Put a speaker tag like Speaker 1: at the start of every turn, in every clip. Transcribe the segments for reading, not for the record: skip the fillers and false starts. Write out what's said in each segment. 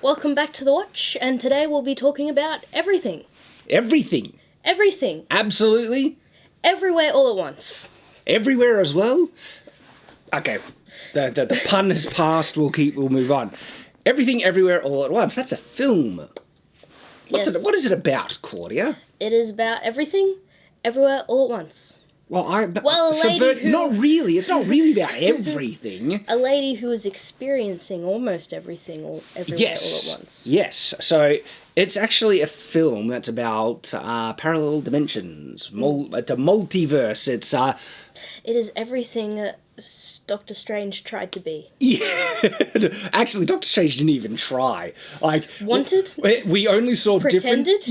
Speaker 1: Welcome back to The Watch, and today we'll be talking about everything.
Speaker 2: Everything.
Speaker 1: Everything.
Speaker 2: Absolutely.
Speaker 1: Everywhere all at once.
Speaker 2: Everywhere as well. Okay, the pun has passed. We'll move on. Everything, everywhere, all at once. That's a film. What is it about, Claudia?
Speaker 1: It is about everything, everywhere, all at once.
Speaker 2: Not really. It's not really about everything.
Speaker 1: A lady who is experiencing almost everything, everywhere, all at once.
Speaker 2: Yes. So it's actually a film that's about parallel dimensions. It's a multiverse.
Speaker 1: It is everything Doctor Strange tried to be.
Speaker 2: Yeah. Actually, Doctor Strange didn't even try.
Speaker 1: Wanted?
Speaker 2: We only saw
Speaker 1: Pretended?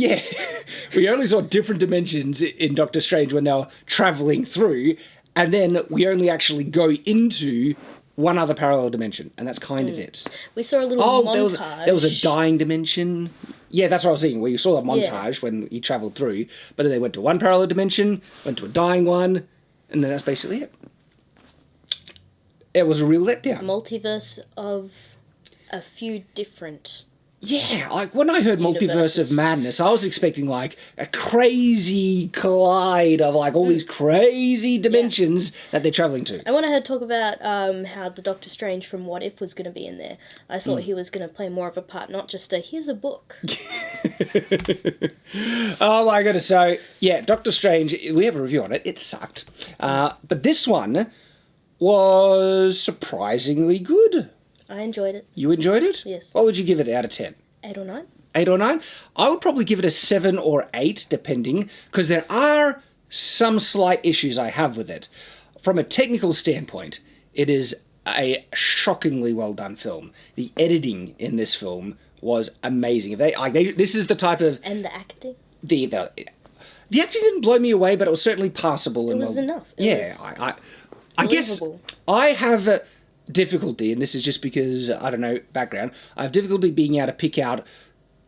Speaker 2: We only saw different dimensions in Doctor Strange when they were travelling through, and then we only actually go into one other parallel dimension, and that's kind of it.
Speaker 1: We saw a little montage.
Speaker 2: There was a dying dimension. Yeah, that's what I was saying. We saw a montage when he travelled through, but then they went to one parallel dimension, went to a dying one, and then that's basically it. It was a real letdown.
Speaker 1: Multiverse of a few different...
Speaker 2: Yeah, when I heard Multiverse of Madness, I was expecting a crazy collide of all these crazy dimensions that they're travelling to.
Speaker 1: I want to talk about how the Doctor Strange from What If was going to be in there. I thought he was going to play more of a part, not just here's a book.
Speaker 2: Oh my goodness, so yeah, Doctor Strange, we have a review on it, it sucked. But this one was surprisingly good.
Speaker 1: I enjoyed it.
Speaker 2: You enjoyed it?
Speaker 1: Yes.
Speaker 2: What would you give it out of 10?
Speaker 1: 8 or 9.
Speaker 2: 8 or 9? I would probably give it a 7 or 8, depending, because there are some slight issues I have with it. From a technical standpoint, it is a shockingly well done film. The editing in this film was amazing. This is the type of...
Speaker 1: And the acting?
Speaker 2: The acting didn't blow me away, but it was certainly passable.
Speaker 1: It was enough.
Speaker 2: I guess I have difficulty, and this is just because, I don't know, background, I have difficulty being able to pick out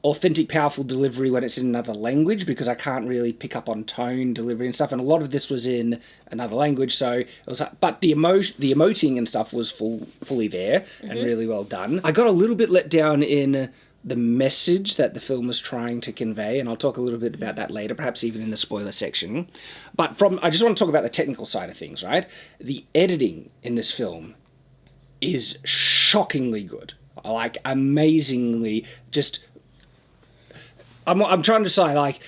Speaker 2: authentic, powerful delivery when it's in another language, because I can't really pick up on tone, delivery and stuff, and a lot of this was in another language, so it was, but the emoting and stuff was fully there, and really well done. I got a little bit let down in the message that the film was trying to convey, and I'll talk a little bit about that later, perhaps even in the spoiler section. But I just want to talk about the technical side of things, right? The editing in this film is shockingly good. Amazingly, just... I'm trying to say,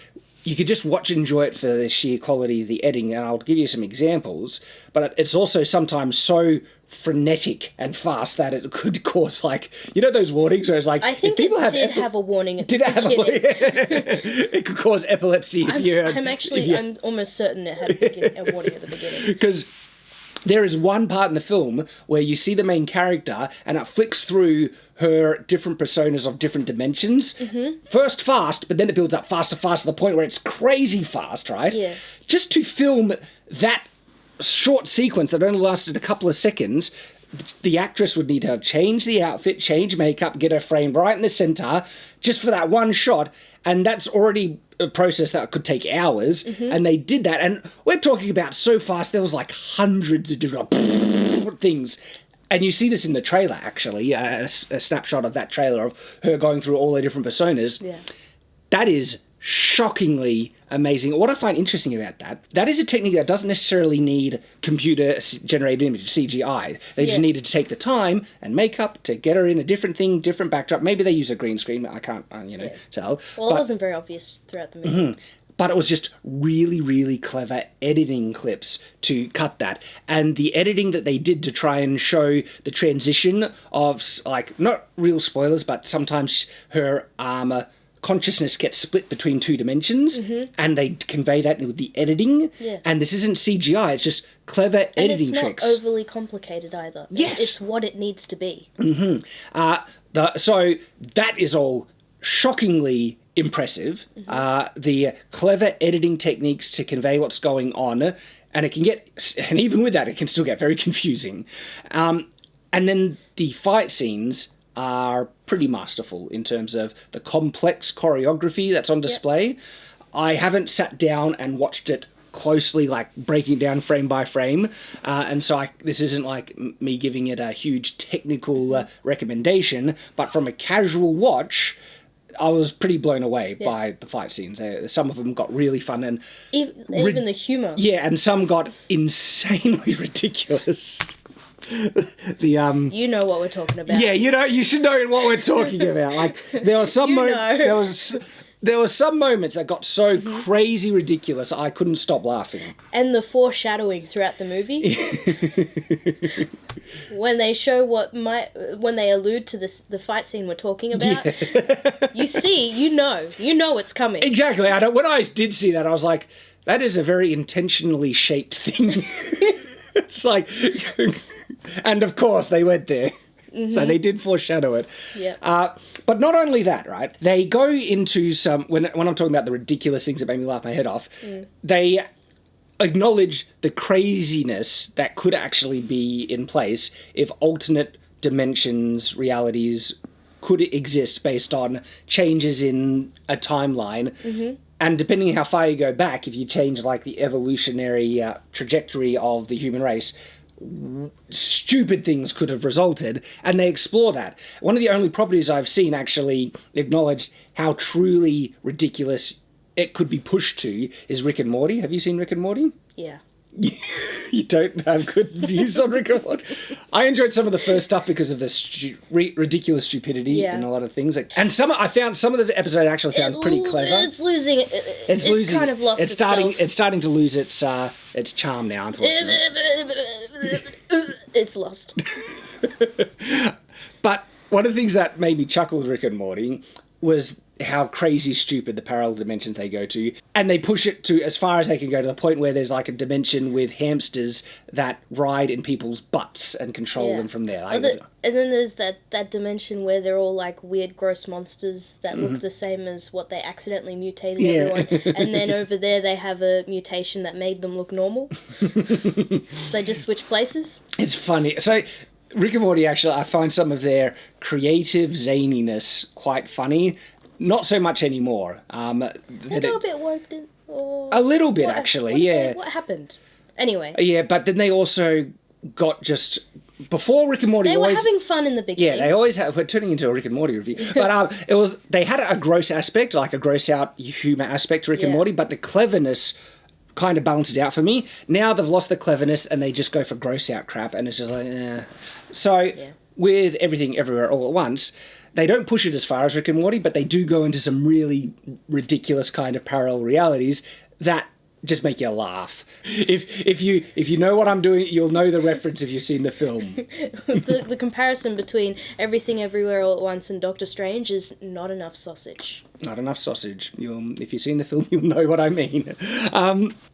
Speaker 2: you could just watch and enjoy it for the sheer quality of the editing, and I'll give you some examples, but it's also sometimes so frenetic and fast that it could cause, those warnings where it's
Speaker 1: I think people have a warning at the beginning.
Speaker 2: It could cause epilepsy if you...
Speaker 1: I'm almost certain it had a warning at the beginning.
Speaker 2: Because there is one part in the film where you see the main character and it flicks through her different personas of different dimensions. First fast, but then it builds up faster to the point where it's crazy fast, right?
Speaker 1: Yeah.
Speaker 2: Just to film that short sequence that only lasted a couple of seconds, the actress would need to have changed the outfit, change makeup, get her framed right in the center, just for that one shot, and that's already a process that could take hours, and they did that, and we're talking about so fast, there was hundreds of different things, and you see this in the trailer, actually, a snapshot of that trailer of her going through all the different personas.
Speaker 1: Yeah.
Speaker 2: That is shockingly amazing. What I find interesting about that is a technique that doesn't necessarily need computer-generated image, CGI. They just needed to take the time and makeup to get her in a different thing, different backdrop. Maybe they use a green screen. I can't, tell.
Speaker 1: Well, it wasn't very obvious throughout the movie.
Speaker 2: But it was just really, really clever editing clips to cut that. And the editing that they did to try and show the transition of, not real spoilers, but sometimes her consciousness gets split between two dimensions, and they convey that with the editing.
Speaker 1: Yeah.
Speaker 2: And this isn't CGI, it's just clever editing tricks.
Speaker 1: And it's not overly complicated either.
Speaker 2: Yes.
Speaker 1: It's what it needs to be.
Speaker 2: So that is all shockingly impressive. The clever editing techniques to convey what's going on, and even with that, it can still get very confusing. And then the fight scenes are pretty masterful in terms of the complex choreography that's on display. I haven't sat down and watched it closely, like breaking it down frame by frame, and so this isn't like me giving it a huge technical recommendation, but from a casual watch, I was pretty blown away by the fight scenes. Some of them got really fun and
Speaker 1: even the humor.
Speaker 2: Yeah, and some got insanely ridiculous.
Speaker 1: You know what we're talking about.
Speaker 2: Yeah, you should know what we're talking about. Like there were some there were some moments that got so crazy ridiculous I couldn't stop laughing.
Speaker 1: And the foreshadowing throughout the movie. When they show when they allude to the fight scene we're talking about, you know it's coming.
Speaker 2: Exactly. When I did see that, I was like, that is a very intentionally shaped thing. It's like, and of course they went there. So they did foreshadow it.
Speaker 1: Yeah.
Speaker 2: But not only that, right? They go into some, when I'm talking about the ridiculous things that made me laugh my head off, they acknowledge the craziness that could actually be in place if alternate dimensions, realities could exist based on changes in a timeline. And depending on how far you go back, if you change like the evolutionary trajectory of the human race, stupid things could have resulted, and they explore that. One of the only properties I've seen actually acknowledge how truly ridiculous it could be pushed to is Rick and Morty. Have you seen Rick and Morty?
Speaker 1: Yeah.
Speaker 2: You don't have good views on Rick and Morty? I enjoyed some of the first stuff because of the ridiculous stupidity in a lot of things. And I found some of the episodes I actually found pretty clever.
Speaker 1: It's losing. It's kind of lost itself.
Speaker 2: It's starting to lose its charm now, unfortunately.
Speaker 1: It's lost.
Speaker 2: But one of the things that made me chuckle with Rick and Morty was how crazy stupid the parallel dimensions they go to, and they push it to as far as they can go, to the point where there's like a dimension with hamsters that ride in people's butts and control them from there.
Speaker 1: And then there's that dimension where they're all like weird gross monsters that look the same as what they accidentally mutated everyone, and then over there they have a mutation that made them look normal. So they just switch places. It's
Speaker 2: funny. So Rick and Morty, actually, I find some of their creative zaniness quite funny. Not so much anymore.
Speaker 1: They got a bit worked in.
Speaker 2: A little bit, actually,
Speaker 1: What happened? Anyway.
Speaker 2: Yeah, but then they also got just... Before Rick and Morty...
Speaker 1: They were having fun in the beginning.
Speaker 2: Yeah, they always have... We're turning into a Rick and Morty review. But they had a gross aspect, like a gross-out humour aspect to Rick and Morty, but the cleverness kind of balanced it out for me. Now they've lost the cleverness and they just go for gross-out crap, and it's just like, eh. So, with Everything Everywhere All at Once... They don't push it as far as Rick and Morty, but they do go into some really ridiculous kind of parallel realities that just make you laugh. If you know what I'm doing, you'll know the reference if you've seen the film.
Speaker 1: The comparison between Everything Everywhere All at Once and Doctor Strange is not enough sausage.
Speaker 2: Not enough sausage. If you've seen the film, you'll know what I mean.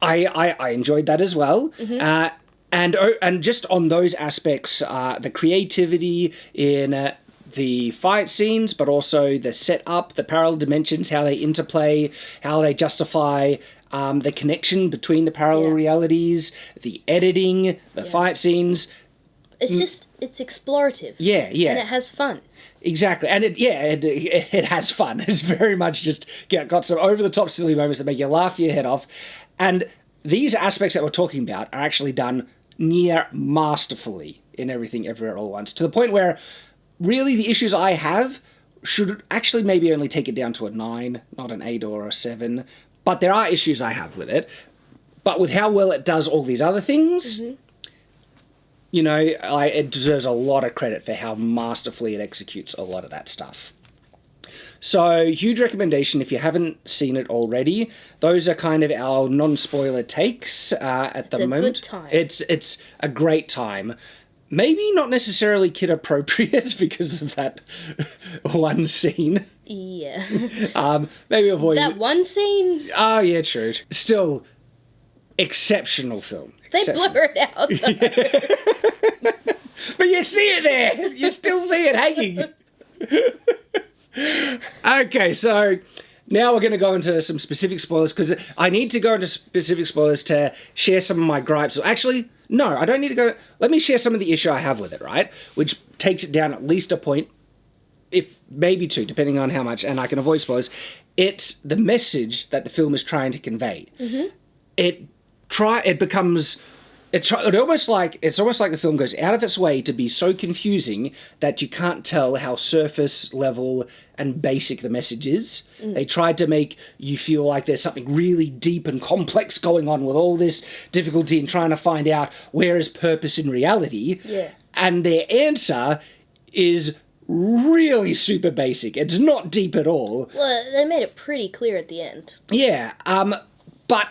Speaker 2: I enjoyed that as well. And just on those aspects, the creativity in... the fight scenes, but also the setup, the parallel dimensions, how they interplay, how they justify the connection between the parallel realities, the editing, the fight scenes.
Speaker 1: It's explorative.
Speaker 2: Yeah.
Speaker 1: And it has fun.
Speaker 2: Exactly. And it has fun. It's very much just got some over-the-top silly moments that make you laugh your head off. And these aspects that we're talking about are actually done near masterfully in Everything Everywhere All at Once, to the point where really the issues I have should actually maybe only take it down to a 9, not an 8 or a 7. But there are issues I have with it. But with how well it does all these other things, it deserves a lot of credit for how masterfully it executes a lot of that stuff. So, huge recommendation if you haven't seen it already. Those are kind of our non-spoiler takes at the moment.
Speaker 1: It's a good time.
Speaker 2: It's a great time. Maybe not necessarily kid appropriate because of that one scene.
Speaker 1: Yeah.
Speaker 2: Maybe avoid
Speaker 1: that one scene.
Speaker 2: Oh yeah, true. Still, exceptional film.
Speaker 1: They blur it out.
Speaker 2: But you see it there. You still see it hanging. Okay, so now we're going to go into some specific spoilers, because I need to go into specific spoilers to share some of my gripes. Actually, no, I don't need to go. Let me share some of the issue I have with it, right? Which takes it down at least a point, if maybe 2, depending on how much, and I can avoid spoilers. It's the message that the film is trying to convey. It it's almost like the film goes out of its way to be so confusing that you can't tell how surface level and basic the message is. They tried to make you feel like there's something really deep and complex going on with all this difficulty in trying to find out where is purpose in reality.
Speaker 1: Yeah.
Speaker 2: And their answer is really super basic. It's not deep at all.
Speaker 1: Well, they made it pretty clear at the end.
Speaker 2: Yeah, but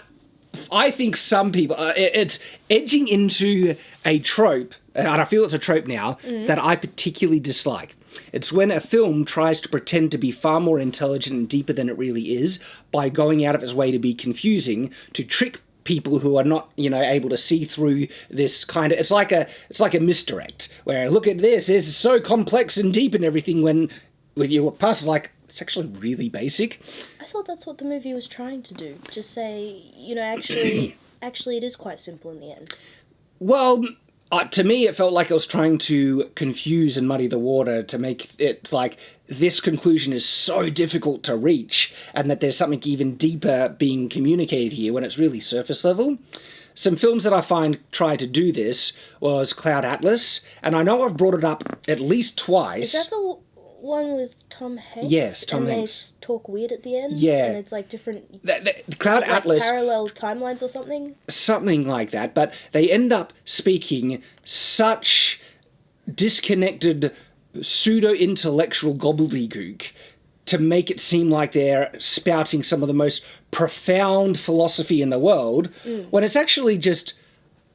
Speaker 2: I think some people, it's edging into a trope, and I feel it's a trope now, that I particularly dislike. It's when a film tries to pretend to be far more intelligent and deeper than it really is by going out of its way to be confusing, to trick people who are not, able to see through this kind of... It's like a misdirect, where, look at this, it's so complex and deep and everything, when you look past, it's like, it's actually really basic.
Speaker 1: I thought that's what the movie was trying to do. Just say, actually it is quite simple in the end.
Speaker 2: Well, to me, it felt like it was trying to confuse and muddy the water to make it like this conclusion is so difficult to reach and that there's something even deeper being communicated here when it's really surface level. Some films that I find try to do this was Cloud Atlas, and I know I've brought it up at least twice.
Speaker 1: Is that the one with Tom Hanks?
Speaker 2: Yes, Tom Hanks.
Speaker 1: They talk weird at the end?
Speaker 2: Yeah.
Speaker 1: And it's like different...
Speaker 2: The Cloud Atlas...
Speaker 1: parallel timelines or something?
Speaker 2: Something like that, but they end up speaking such disconnected, pseudo-intellectual gobbledygook to make it seem like they're spouting some of the most profound philosophy in the world, when it's actually just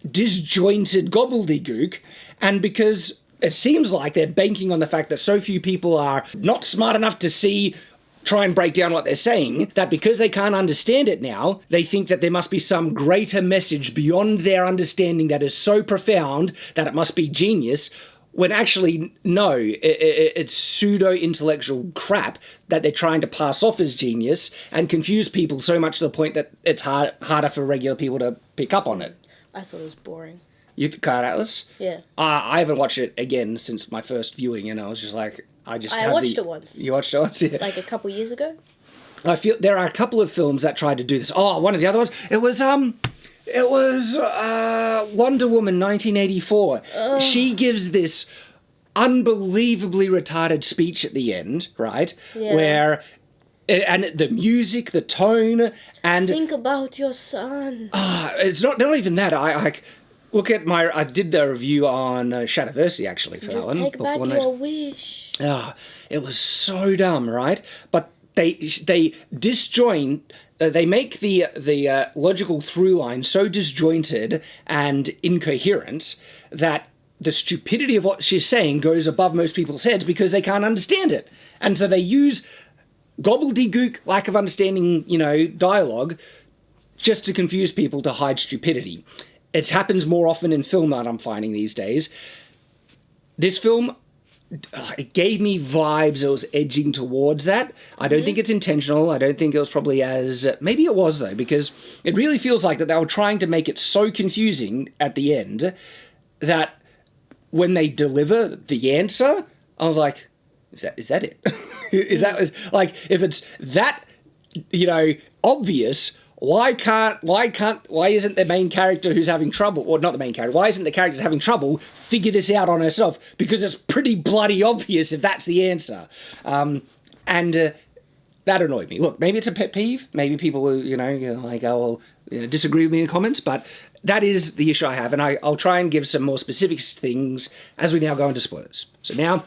Speaker 2: disjointed gobbledygook, and because... It seems like they're banking on the fact that so few people are not smart enough to try and break down what they're saying, that because they can't understand it now, they think that there must be some greater message beyond their understanding that is so profound that it must be genius, when actually, no, it's pseudo-intellectual crap that they're trying to pass off as genius and confuse people so much to the point that it's harder for regular people to pick up on it.
Speaker 1: I thought it was boring.
Speaker 2: Cloud Atlas?
Speaker 1: Yeah.
Speaker 2: I haven't watched it again since my first viewing, and I was just like, I
Speaker 1: watched it once.
Speaker 2: You watched it once? Yeah.
Speaker 1: Like a couple years ago?
Speaker 2: I feel there are a couple of films that tried to do this. Oh, one of the other ones, it was Wonder Woman 1984. She gives this unbelievably retarded speech at the end, right?
Speaker 1: Yeah.
Speaker 2: Where... And the music, the tone, and...
Speaker 1: Think about your son.
Speaker 2: It's not even that. I look at I did the review on Shadiversity, actually, for that one.
Speaker 1: Just take back your wish.
Speaker 2: It was so dumb, right? But they disjoint... they make the logical through line so disjointed and incoherent that the stupidity of what she's saying goes above most people's heads because they can't understand it. And so they use gobbledygook, lack of understanding, dialogue, just to confuse people to hide stupidity. It happens more often in film that I'm finding these days. This film, it gave me vibes. It was edging towards that. I don't think it's intentional. I don't think it was probably as... maybe it was, though, because it really feels like that they were trying to make it so confusing at the end that when they deliver the answer, I was like, is that it? Is that... like, if it's that, obvious... Why isn't the main character who's having trouble, or not the main character, why isn't the character who's having trouble figure this out on herself? Because it's pretty bloody obvious if that's the answer. And that annoyed me. Look, maybe it's a pet peeve. Maybe people will, disagree with me in the comments, but that is the issue I have. And I'll try and give some more specific things as we now go into spoilers. So now,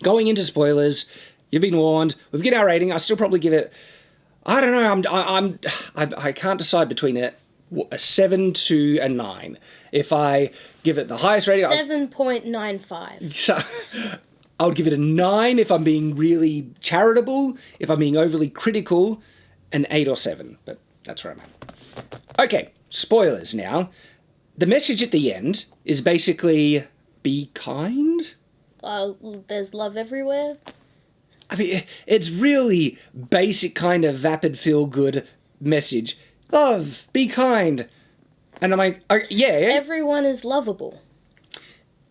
Speaker 2: going into spoilers, you've been warned. We've given our rating. I'll still probably give it... I don't know. I can't decide between a 7 to a 9. If I give it the highest rating,
Speaker 1: 7.95.
Speaker 2: So I would give it a 9 if I'm being really charitable. If I'm being overly critical, an 8 or 7. But that's where I'm at. Okay, spoilers now. The message at the end is basically be kind.
Speaker 1: There's love everywhere.
Speaker 2: I mean, it's really basic kind of vapid feel-good message. Love, be kind. And I'm like, yeah.
Speaker 1: Everyone is lovable.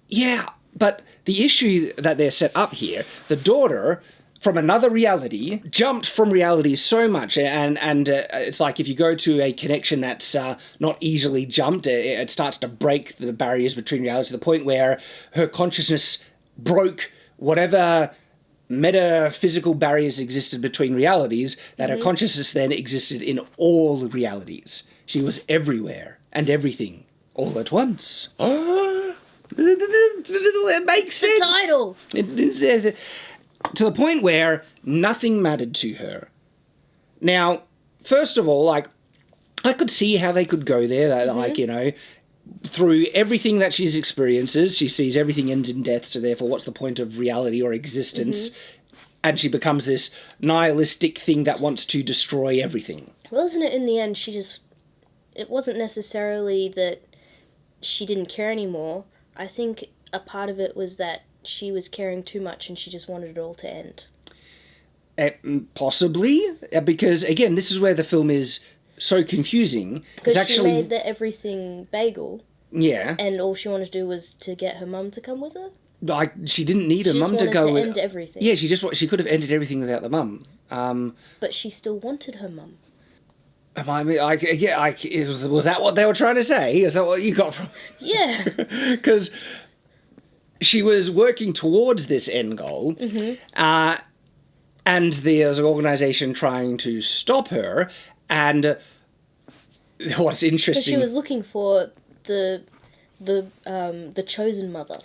Speaker 2: Yeah, but the issue that they're set up here, the daughter from another reality, jumped from reality so much, and it's like if you go to a connection that's not easily jumped, it starts to break the barriers between realities to the point where her consciousness broke whatever metaphysical barriers existed between realities, that her consciousness then existed in all realities. She was everywhere and everything all at once. Oh, it makes sense.
Speaker 1: The title.
Speaker 2: To the point where nothing mattered to her. Now, first of all, like, I could see how they could go there, that, like, you know, through everything that she experiences, she sees everything ends in death, so therefore what's the point of reality or existence? And she becomes this nihilistic thing that wants to destroy everything.
Speaker 1: Well, isn't it in the end, it wasn't necessarily that she didn't care anymore. I think a part of it was that she was caring too much and she just wanted it all to end.
Speaker 2: Possibly, because, again, this is where the film is so confusing.
Speaker 1: Because she made the everything bagel.
Speaker 2: Yeah.
Speaker 1: And all she wanted to do was to get her mum to come with her.
Speaker 2: Like, she didn't need her mum to go.
Speaker 1: She just wanted to end everything.
Speaker 2: Yeah, she could have ended everything without the mum.
Speaker 1: But she still wanted her mum.
Speaker 2: Was that what they were trying to say? Is that what you got from?
Speaker 1: Yeah.
Speaker 2: Because she was working towards this end goal, and there's an organisation trying to stop her. And what's interesting,
Speaker 1: because she was looking for the chosen mother.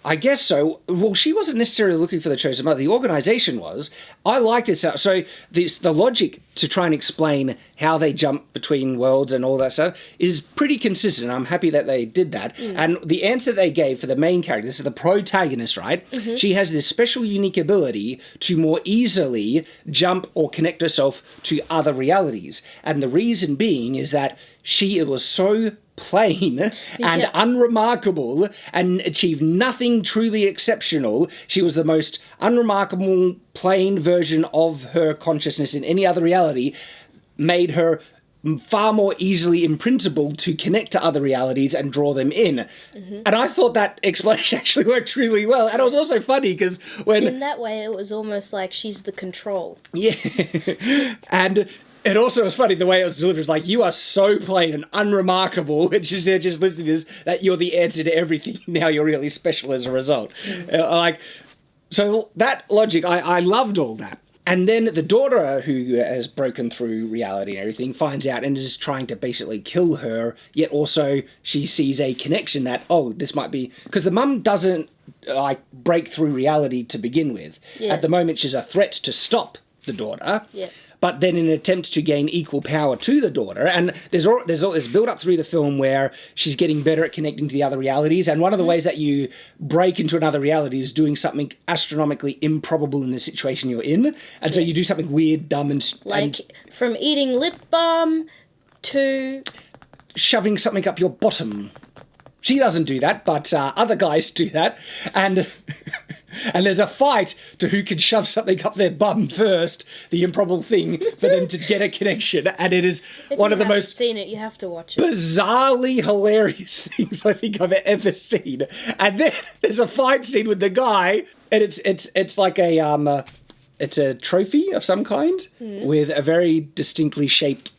Speaker 2: I guess so. Well, she wasn't necessarily looking for the chosen mother. The organisation was. I like this. So the logic to try and explain how they jump between worlds and all that stuff is pretty consistent. I'm happy that they did that. And the answer they gave for the main character, this is the protagonist, right? She has this special, unique ability to more easily jump or connect herself to other realities. And the reason being is that it was so plain and unremarkable and achieved nothing truly exceptional. She was the most unremarkable, plain version of her consciousness in any other reality, made her far more easily imprintable to connect to other realities and draw them in. And I thought that explanation actually worked really well. And it was also funny because when...
Speaker 1: In that way, it was almost like she's the control.
Speaker 2: Yeah. And it also was funny the way it was delivered. It's like, you are so plain and unremarkable, and she's there just listening to this, that you're the answer to everything. Now you're really special as a result. So that logic, I loved all that. And then the daughter, who has broken through reality and everything, finds out and is trying to basically kill her, yet also she sees a connection that, this might be... Because the mum doesn't, break through reality to begin with. Yeah. At the moment, she's a threat to stop the daughter.
Speaker 1: Yeah.
Speaker 2: But then in an attempt to gain equal power to the daughter, and there's all this build-up through the film where she's getting better at connecting to the other realities, and one of the ways that you break into another reality is doing something astronomically improbable in the situation you're in, and so you do something weird, dumb, and
Speaker 1: from eating lip balm to...
Speaker 2: shoving something up your bottom. She doesn't do that, but other guys do that, and... And there's a fight to who can shove something up their bum first, the improbable thing, for them to get a connection. And it is one of the most...
Speaker 1: If you haven't seen it, you have to watch it.
Speaker 2: Bizarrely hilarious things I think I've ever seen. And then there's a fight scene with the guy, and it's like a... it's a trophy of some kind, with a very distinctly shaped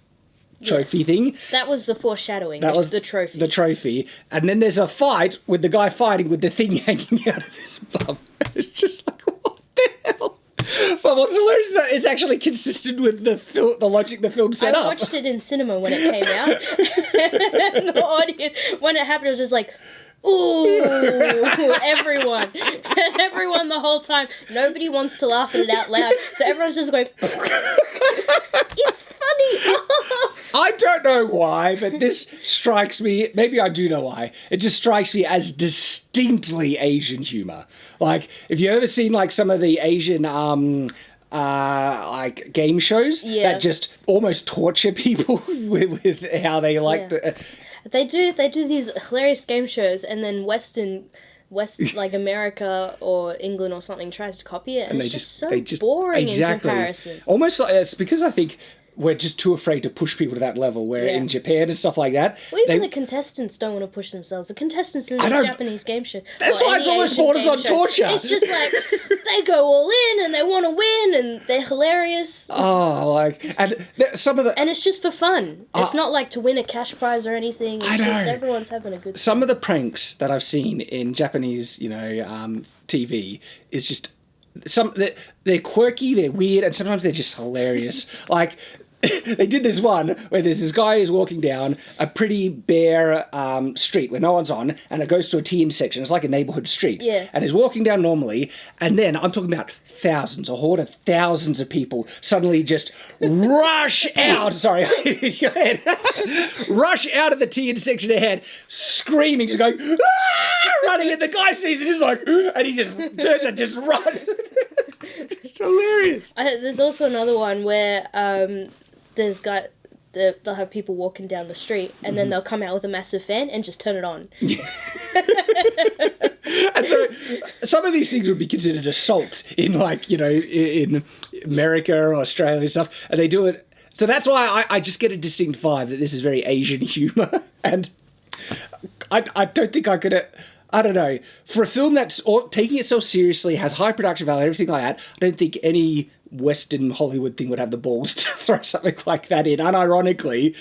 Speaker 2: trophy thing.
Speaker 1: That was the foreshadowing. That was the trophy.
Speaker 2: The trophy. And then there's a fight with the guy fighting with the thing hanging out of his bum. It's just like, what the hell? But what's hilarious is that it's actually consistent with the logic the film set up.
Speaker 1: I watched it in cinema when it came out. And the audience, when it happened, it was just like, ooh, everyone the whole time. Nobody wants to laugh at it out loud, so everyone's just going, it's funny.
Speaker 2: I don't know why, but this strikes me, maybe I do know why, it just strikes me as distinctly Asian humour. Like, if you've ever seen, like, some of the Asian, like, game shows that just almost torture people with how they like to...
Speaker 1: They do these hilarious game shows, and then West like America or England or something tries to copy it, and it's just so boring in comparison.
Speaker 2: Almost like, it's because I think we're just too afraid to push people to that level, where in Japan and stuff like that...
Speaker 1: Well, even the contestants don't want to push themselves. The contestants in the Japanese game show...
Speaker 2: That's why it's almost borders on torture.
Speaker 1: It's just like, they go all in and they want to win and they're hilarious.
Speaker 2: Oh, and some of the...
Speaker 1: And it's just for fun. It's not like to win a cash prize or anything. It's just everyone's having a good time.
Speaker 2: Some of the pranks that I've seen in Japanese, TV is just... They're quirky, they're weird, and sometimes they're just hilarious. Like... They did this one where there's this guy who's walking down a pretty bare street where no one's on, and it goes to a T intersection. It's like a neighborhood street.
Speaker 1: Yeah.
Speaker 2: And he's walking down normally, and then I'm talking about thousands, a horde of thousands of people suddenly just rush out. Sorry, your head. Rush out of the T intersection ahead, screaming, just going, "Ah!" Running, and the guy sees it, just like, and he just turns and just runs. It's hilarious.
Speaker 1: There's also another one where they'll have people walking down the street and then they'll come out with a massive fan and just turn it on.
Speaker 2: And so some of these things would be considered assault in in America or Australia and stuff, and they do it. So that's why I just get a distinct vibe that this is very Asian humour, and I don't think I could... I don't know. For a film that's taking itself seriously, has high production value, everything like that, I don't think any Western Hollywood thing would have the balls to throw something like that in, unironically.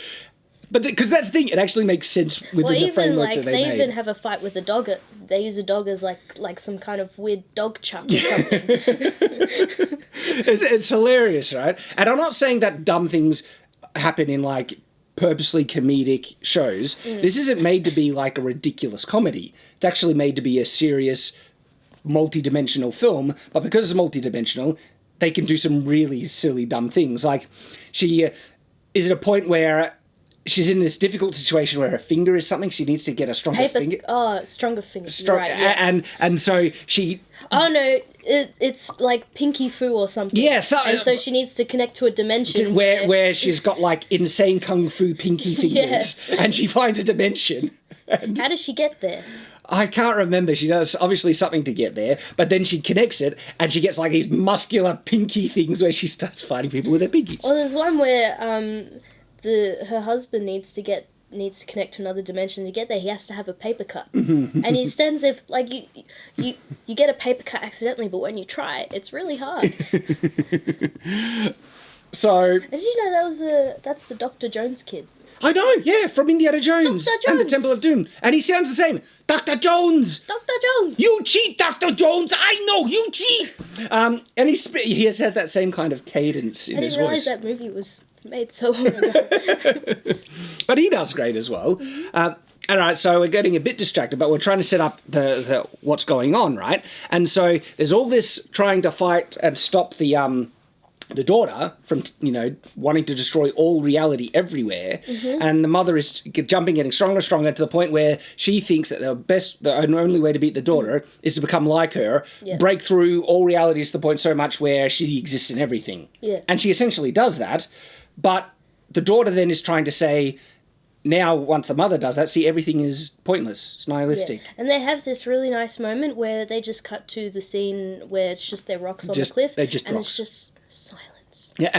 Speaker 2: But because that's the thing, it actually makes sense within the framework that they made.
Speaker 1: They even have a fight with a dog. They use a dog as like some kind of weird dog chuck or something.
Speaker 2: It's hilarious, right? And I'm not saying that dumb things happen in purposely comedic shows. This isn't made to be like a ridiculous comedy. It's actually made to be a serious, multi-dimensional film, but because it's multi-dimensional, they can do some really silly, dumb things. Like, she is at a point where she's in this difficult situation where her finger is something. She needs to get a stronger finger.
Speaker 1: Oh, stronger finger. Right, yeah.
Speaker 2: And so she...
Speaker 1: Oh, no, it's like pinky foo or something.
Speaker 2: Yeah,
Speaker 1: and so she needs to connect to a dimension
Speaker 2: where she's got insane kung fu pinky fingers. Yes. And she finds a dimension.
Speaker 1: How does she get there?
Speaker 2: I can't remember. She does obviously something to get there, but then she connects it and she gets these muscular pinky things where she starts fighting people with her pinkies.
Speaker 1: Well, there's one where her husband needs to connect to another dimension. To get there, he has to have a paper cut. And he stands there you get a paper cut accidentally, but when you try, it's really hard.
Speaker 2: So...
Speaker 1: Did you know that's the Dr. Jones kid?
Speaker 2: I know, yeah, from Indiana Jones.
Speaker 1: Dr. Jones.
Speaker 2: And the Temple of Doom. And he sounds the same. Dr. Jones!
Speaker 1: Dr. Jones!
Speaker 2: You cheat, Dr. Jones! I know, you cheat! And he has that same kind of cadence in his voice.
Speaker 1: I didn't realise that movie was made so long ago.
Speaker 2: But he does great as well. All right, so we're getting a bit distracted, but we're trying to set up the what's going on, right? And so there's all this trying to fight and stop the daughter from, wanting to destroy all reality everywhere. And the mother is getting stronger and stronger to the point where she thinks that the only way to beat the daughter is to become like her, break through all realities to the point so much where she exists in everything.
Speaker 1: Yeah.
Speaker 2: And she essentially does that, but the daughter then is trying to say, now, once the mother does that, see, everything is pointless. It's nihilistic.
Speaker 1: Yeah. And they have this really nice moment where they just cut to the scene where it's just their rocks on the cliff.
Speaker 2: They're just
Speaker 1: and
Speaker 2: rocks.
Speaker 1: It's just silence.
Speaker 2: Yeah,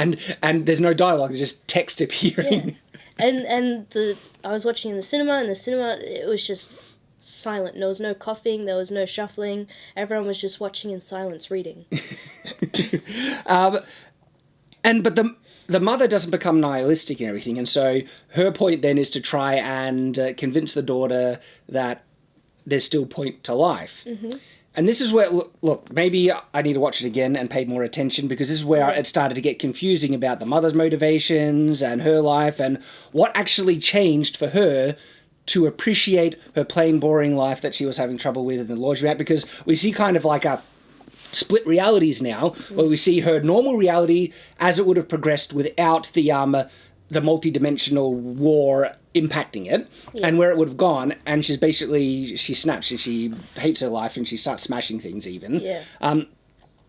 Speaker 2: and there's no dialogue. There's just text appearing.
Speaker 1: Yeah. I was watching in the cinema, and it was just silent. There was no coughing. There was no shuffling. Everyone was just watching in silence, reading.
Speaker 2: But the mother doesn't become nihilistic and everything, and so her point then is to try and convince the daughter that there's still point to life. And this is where, look, maybe I need to watch it again and pay more attention, because this is where it started to get confusing about the mother's motivations and her life and what actually changed for her to appreciate her plain, boring life that she was having trouble with in the laundromat, because we see kind of like a split realities now, where we see her normal reality as it would have progressed without the multi-dimensional war impacting it, and where it would have gone, and she snaps and she hates her life and she starts smashing things even. And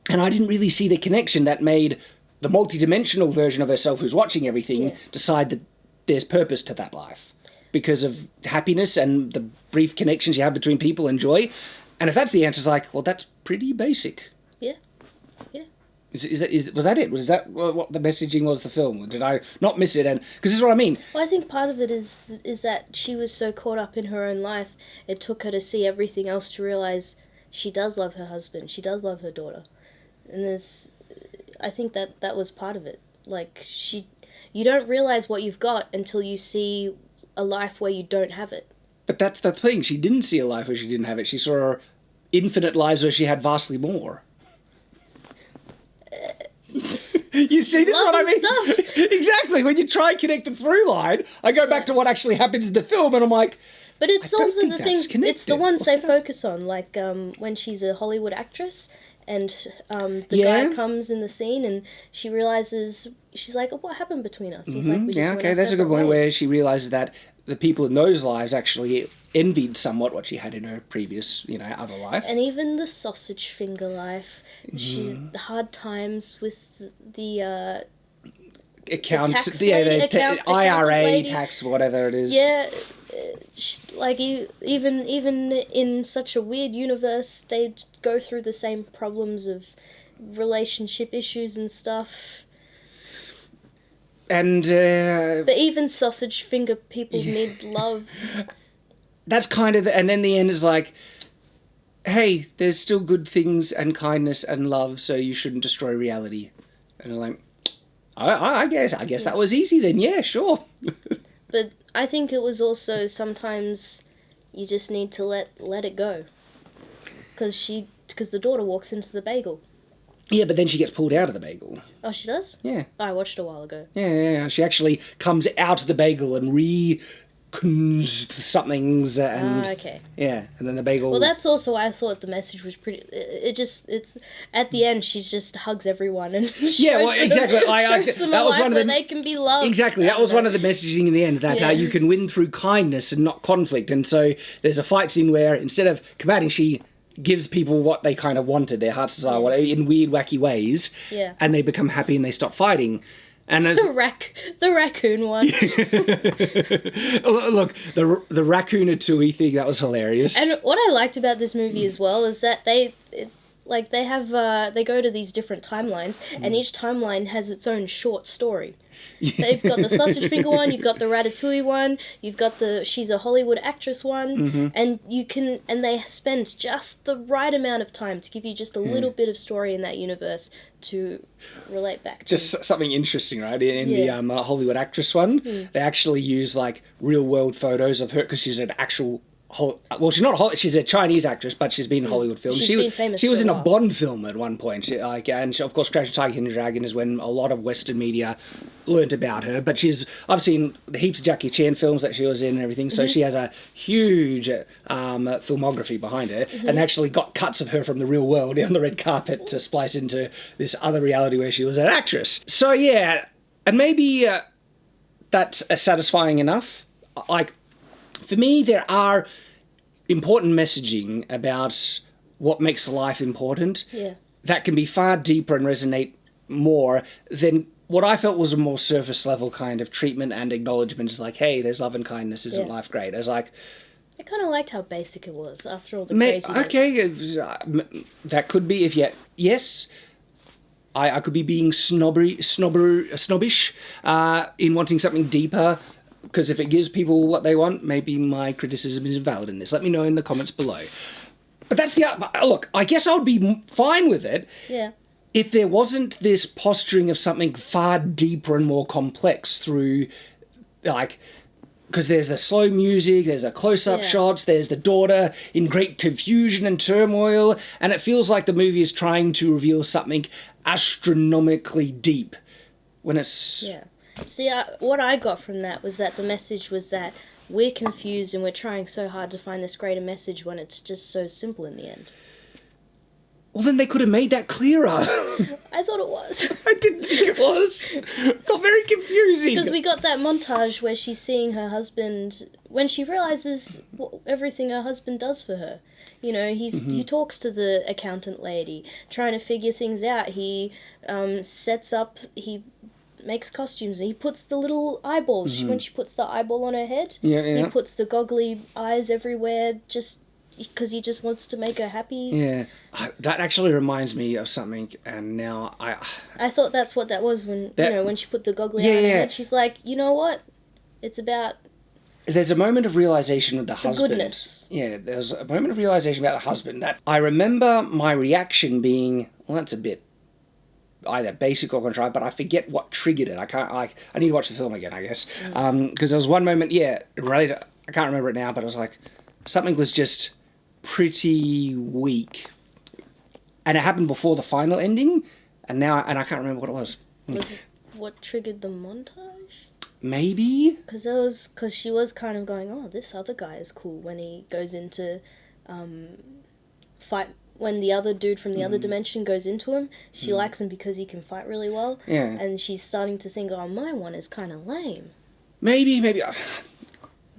Speaker 2: I didn't really see the connection that made the multi-dimensional version of herself who's watching everything decide that there's purpose to that life because of happiness and the brief connections you have between people and joy. And if that's the answer, it's well, that's pretty basic.
Speaker 1: Yeah.
Speaker 2: Was that it? Was that what the messaging was, the film? Did I not miss it? And because this is what I mean.
Speaker 1: Well, I think part of it is that she was so caught up in her own life, it took her to see everything else to realise she does love her husband, she does love her daughter. And I think that was part of it. Like, you don't realize what you've got until you see a life where you don't have it.
Speaker 2: But that's the thing. She didn't see a life where she didn't have it. She saw infinite lives where she had vastly more. You see, this is what I mean?
Speaker 1: Stuff.
Speaker 2: Exactly. When you try and connect the through line, I go back to what actually happens in the film, and I'm like...
Speaker 1: But it's also the things... It's the ones they focus on, like when she's a Hollywood actress, and the guy comes in the scene, and she realizes... She's like, oh, what happened between us? He's like, we just went our
Speaker 2: that's a good point,
Speaker 1: ways.
Speaker 2: where she realizes that the people in those lives actually envied somewhat what she had in her previous, other life.
Speaker 1: And even the sausage finger life, she hard times with the
Speaker 2: IRA tax, whatever it is.
Speaker 1: Yeah, like even in such a weird universe, they go through the same problems of relationship issues and stuff.
Speaker 2: And
Speaker 1: but even sausage finger people need love.
Speaker 2: That's kind of and then the end is like, hey, there's still good things and kindness and love, so you shouldn't destroy reality. And I'm like, I guess that was easy then. Yeah, sure.
Speaker 1: But I think it was also sometimes you just need to let it go, because the daughter walks into the bagel.
Speaker 2: Yeah, but then she gets pulled out of the bagel.
Speaker 1: Oh, she does?
Speaker 2: Yeah.
Speaker 1: Oh, I watched it a while ago.
Speaker 2: Yeah. She actually comes out of the bagel and somethings and...
Speaker 1: okay.
Speaker 2: Yeah, and then the bagel...
Speaker 1: Well, that's also why I thought the message was pretty... It's... At the end, she just hugs everyone and shows
Speaker 2: exactly.
Speaker 1: shows them
Speaker 2: that
Speaker 1: a
Speaker 2: was
Speaker 1: life
Speaker 2: one of
Speaker 1: where
Speaker 2: the...
Speaker 1: they can be loved.
Speaker 2: Exactly, that was one of the messaging in the end, that you can win through kindness and not conflict. And so there's a fight scene where instead of combating, she... gives people what they kind of wanted, their heart's desire, whatever, in weird, wacky ways, and they become happy and they stop fighting. And
Speaker 1: the raccoon one.
Speaker 2: Look, the raccoon-a-tooey thing, that was hilarious.
Speaker 1: And what I liked about this movie as well is that they go to these different timelines, and each timeline has its own short story. They've got the sausage finger one, you've got the ratatouille one, you've got the she's a Hollywood actress one, and they spend just the right amount of time to give you just a little bit of story in that universe to relate back to.
Speaker 2: Just something interesting, right? In the Hollywood actress one, they actually use like real world photos of her, because she's an actual... Well, she's not she's a Chinese actress, but she's been in Hollywood films.
Speaker 1: She's been famous.
Speaker 2: She was in a Bond film at one point. Of course, Crouching Tiger, Hidden Dragon is when a lot of Western media learnt about her. But I've seen heaps of Jackie Chan films that she was in and everything. So she has a huge filmography behind her, and actually got cuts of her from the real world on the red carpet to splice into this other reality where she was an actress. So yeah, and maybe that's satisfying enough. Like, for me, there are important messaging about what makes life important that can be far deeper and resonate more than what I felt was a more surface level kind of treatment and acknowledgement. Is like, hey, there's love and kindness, isn't life great? I was like...
Speaker 1: I kind of liked how basic it was after all the craziness.
Speaker 2: Okay, that could be, if yet... Yes, I could be being snobbish in wanting something deeper, because if it gives people what they want, maybe my criticism is invalid in this. Let me know in the comments below. But that's look, I guess I would be fine with it if there wasn't this posturing of something far deeper and more complex through, like... Because there's the slow music, there's the close-up shots, there's the daughter in great confusion and turmoil, and it feels like the movie is trying to reveal something astronomically deep when it's...
Speaker 1: Yeah. See, what I got from that was that the message was that we're confused and we're trying so hard to find this greater message when it's just so simple in the end.
Speaker 2: Well, then they could have made that clearer.
Speaker 1: I thought it was.
Speaker 2: I didn't think it was. It got very confusing.
Speaker 1: Because we got that montage where she's seeing her husband, when she realises everything her husband does for her. You know, he talks to the accountant lady, trying to figure things out. He sets up... He makes costumes. He puts the little eyeballs when she puts the eyeball on her head. He puts the goggly eyes everywhere just because he just wants to make her happy.
Speaker 2: Yeah, that actually reminds me of something. And now
Speaker 1: I thought that's what that was when when she put the goggly eye on her head. She's like, you know what? It's about...
Speaker 2: There's a moment of realization with the husband.
Speaker 1: Goodness.
Speaker 2: Yeah, there's a moment of realization about the husband that I remember my reaction being, well, that's a bit either basic or contrived, but I forget what triggered it. I need to watch the film again, I guess. Because there was one moment, right, I can't remember it now, but I was like, something was just pretty weak. And it happened before the final ending, and I can't remember what it was.
Speaker 1: Was it what triggered the montage?
Speaker 2: Maybe?
Speaker 1: Because she was kind of going, oh, this other guy is cool, when he goes into fight. When the other dude from the other dimension goes into him, she likes him because he can fight really well.
Speaker 2: Yeah.
Speaker 1: And she's starting to think, oh, my one is kind of lame.
Speaker 2: Maybe.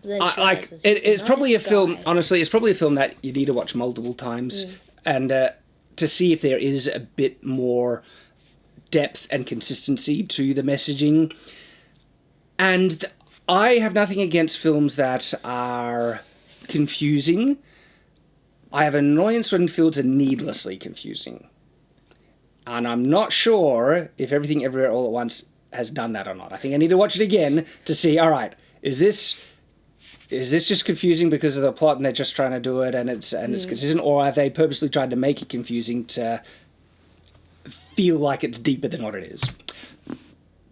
Speaker 2: It's probably a
Speaker 1: guy.
Speaker 2: film, honestly, it's probably a film that you need to watch multiple times. And to see if there is a bit more depth and consistency to the messaging. And I have nothing against films that are confusing. I have annoyance when fields are needlessly confusing. And I'm not sure if Everything Everywhere All at Once has done that or not. I think I need to watch it again to see, all right, is this just confusing because of the plot and they're just trying to do it and it's consistent, or have they purposely tried to make it confusing to feel like it's deeper than what it is?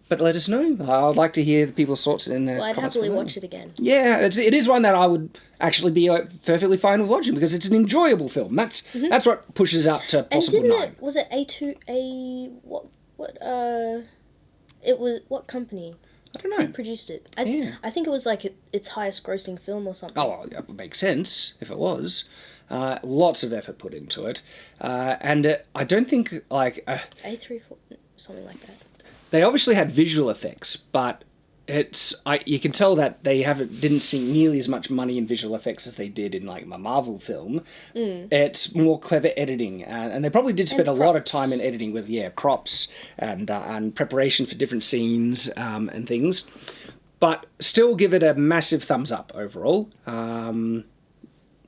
Speaker 2: But let us know. I'd like to hear people's thoughts in the comments.
Speaker 1: I'd happily watch it again.
Speaker 2: Yeah, it is one that I would actually be perfectly fine with watching because it's an enjoyable film. That's what pushes up to possible 9.
Speaker 1: Was it what company?
Speaker 2: I don't know.
Speaker 1: Who produced it? I think it was like its highest grossing film or something.
Speaker 2: Oh, well, that would make sense if it was. Lots of effort put into it. And I don't think, like...
Speaker 1: A34, something like that.
Speaker 2: They obviously had visual effects, but you can tell that they didn't sink nearly as much money in visual effects as they did in like a Marvel film. It's more clever editing, and they probably did spend a lot of time in editing with props and preparation for different scenes and things. But still, give it a massive thumbs up overall.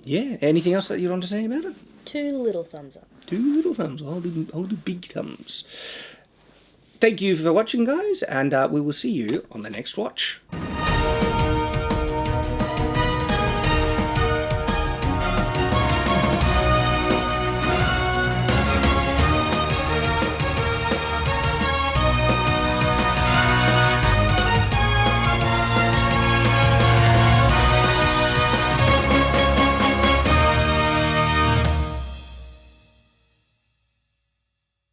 Speaker 2: Anything else that you want to say about it?
Speaker 1: 2 little thumbs up.
Speaker 2: 2 little thumbs. All the big thumbs. Thank you for watching, guys, and we will see you on the next watch.